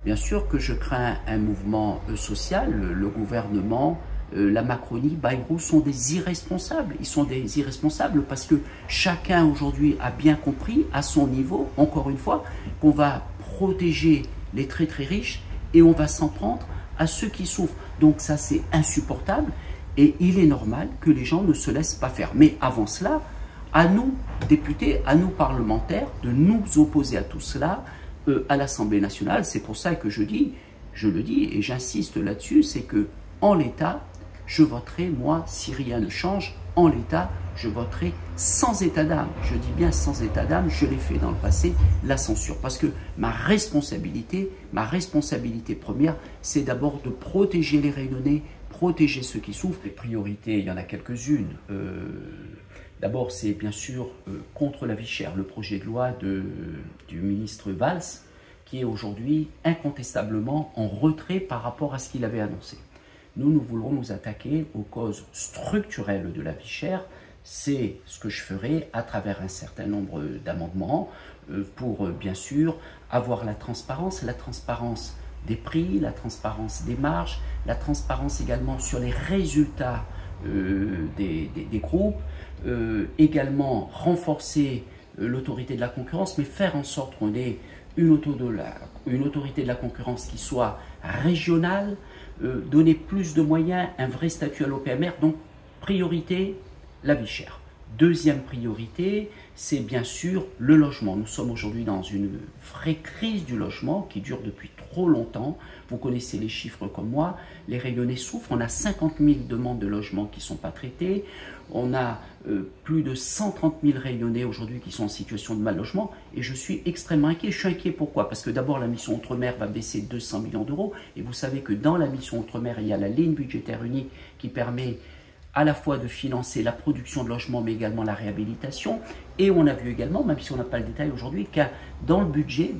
Bien sûr que je crains un mouvement social, le gouvernement, la Macronie, Bayrou sont des irresponsables. Ils sont des irresponsables parce que chacun aujourd'hui a bien compris à son niveau, encore une fois, qu'on va protéger les très très riches et on va s'en prendre à ceux qui souffrent. Donc ça c'est insupportable et il est normal que les gens ne se laissent pas faire. Mais avant cela, à nous députés, à nous parlementaires, de nous opposer à tout cela à l'Assemblée nationale. C'est pour ça que je le dis et j'insiste là-dessus, c'est que en l'état, je voterai, moi, si rien ne change, en l'état, je voterai sans état d'âme. Je dis bien sans état d'âme, je l'ai fait dans le passé, la censure. Parce que ma responsabilité première, c'est d'abord de protéger les Réunionnais, protéger ceux qui souffrent. Les priorités, il y en a quelques-unes. D'abord, c'est bien sûr contre la vie chère, le projet de loi du ministre Valls, qui est aujourd'hui incontestablement en retrait par rapport à ce qu'il avait annoncé. Nous voulons nous attaquer aux causes structurelles de la vie chère. C'est ce que je ferai à travers un certain nombre d'amendements pour, bien sûr, avoir la transparence des prix, la transparence des marges, la transparence également sur les résultats des groupes, également renforcer l'autorité de la concurrence, mais faire en sorte qu'on ait une autorité de la concurrence qui soit régionale, donner plus de moyens, un vrai statut à l'OPMR. Donc, priorité, la vie chère. Deuxième priorité, c'est bien sûr le logement. Nous sommes aujourd'hui dans une vraie crise du logement qui dure depuis trop longtemps. Vous connaissez les chiffres comme moi. Les Réunionnais souffrent. On a 50 000 demandes de logement qui ne sont pas traitées. On a plus de 130 000 Réunionnais aujourd'hui qui sont en situation de mal logement. Et je suis extrêmement inquiet. Je suis inquiet pourquoi? Parce que d'abord, la mission Outre-mer va baisser de 200 millions d'euros. Et vous savez que dans la mission Outre-mer, il y a la ligne budgétaire unique qui permet à la fois de financer la production de logements, mais également la réhabilitation. Et on a vu également, même si on n'a pas le détail aujourd'hui, que dans le budget,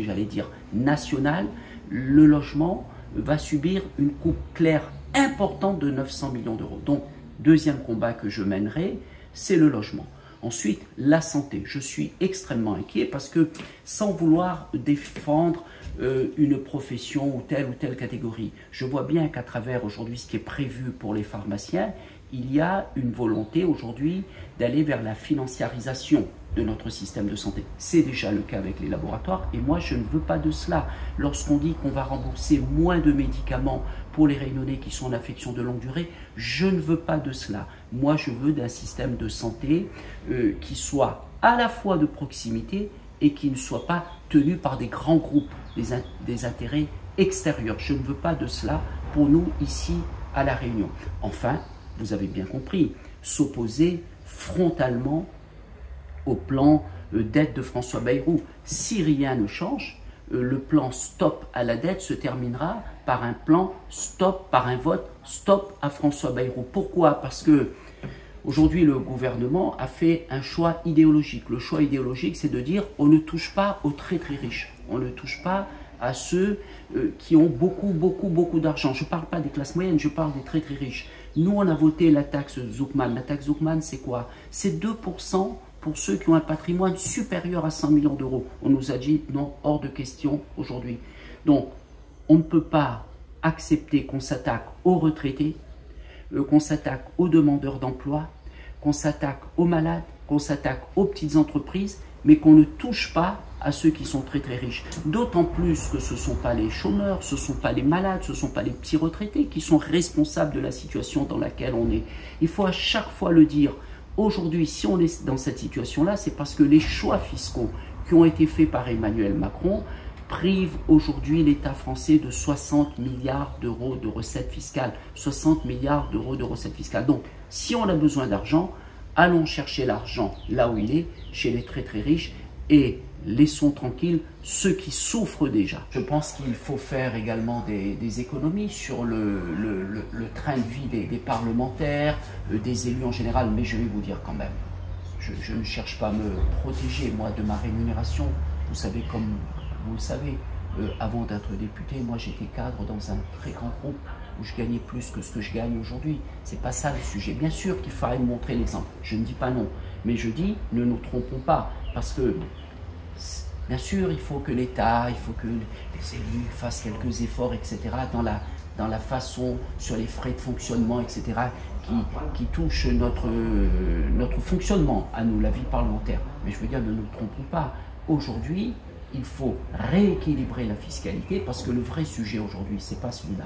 j'allais dire national, le logement va subir une coupe claire importante de 900 millions d'euros. Donc, deuxième combat que je mènerai, c'est le logement. Ensuite, la santé. Je suis extrêmement inquiet parce que, sans vouloir défendre une profession ou telle catégorie, je vois bien qu'à travers aujourd'hui ce qui est prévu pour les pharmaciens, il y a une volonté aujourd'hui d'aller vers la financiarisation de notre système de santé. C'est déjà le cas avec les laboratoires et moi je ne veux pas de cela. Lorsqu'on dit qu'on va rembourser moins de médicaments pour les Réunionnais qui sont en affection de longue durée, je ne veux pas de cela. Moi je veux d'un système de santé qui soit à la fois de proximité et qui ne soit pas tenu par des grands groupes, des intérêts extérieurs. Je ne veux pas de cela pour nous ici à La Réunion. Enfin, vous avez bien compris, s'opposer frontalement au plan d'aide de François Bayrou. Si rien ne change, le plan stop à la dette se terminera par un plan stop, par un vote stop à François Bayrou. Pourquoi? Parce que aujourd'hui, le gouvernement a fait un choix idéologique. Le choix idéologique, c'est de dire on ne touche pas aux très très riches. On ne touche pas à ceux qui ont beaucoup d'argent. Je ne parle pas des classes moyennes, je parle des très très riches. Nous, on a voté la taxe Zuckman. La taxe Zuckman, c'est quoi? C'est 2% pour ceux qui ont un patrimoine supérieur à 100 millions d'euros. On nous a dit non, hors de question aujourd'hui. Donc, on ne peut pas accepter qu'on s'attaque aux retraités, qu'on s'attaque aux demandeurs d'emploi, qu'on s'attaque aux malades, qu'on s'attaque aux petites entreprises, mais qu'on ne touche pas à ceux qui sont très très riches. D'autant plus que ce ne sont pas les chômeurs, ce ne sont pas les malades, ce ne sont pas les petits retraités qui sont responsables de la situation dans laquelle on est. Il faut à chaque fois le dire. Aujourd'hui, si on est dans cette situation-là, c'est parce que les choix fiscaux qui ont été faits par Emmanuel Macron privent aujourd'hui l'État français de 60 milliards d'euros de recettes fiscales. 60 milliards d'euros de recettes fiscales. Donc, si on a besoin d'argent, allons chercher l'argent là où il est, chez les très très riches, et laissons tranquilles ceux qui souffrent déjà. Je pense qu'il faut faire également des économies sur le train de vie des parlementaires, des élus en général, mais je vais vous dire quand même, je ne cherche pas à me protéger, moi, de ma rémunération. Vous savez, comme vous le savez, avant d'être député, moi j'étais cadre dans un très grand groupe où je gagnais plus que ce que je gagne aujourd'hui. C'est pas ça le sujet. Bien sûr qu'il faille montrer l'exemple. Je ne dis pas non, mais je dis ne nous trompons pas, parce que Bien sûr, il faut que l'État, il faut que les élus fassent quelques efforts, etc., dans la façon, sur les frais de fonctionnement, etc., qui touchent notre fonctionnement, à nous, la vie parlementaire. Mais je veux dire, ne nous trompons pas. Aujourd'hui, il faut rééquilibrer la fiscalité parce que le vrai sujet aujourd'hui, ce n'est pas celui-là.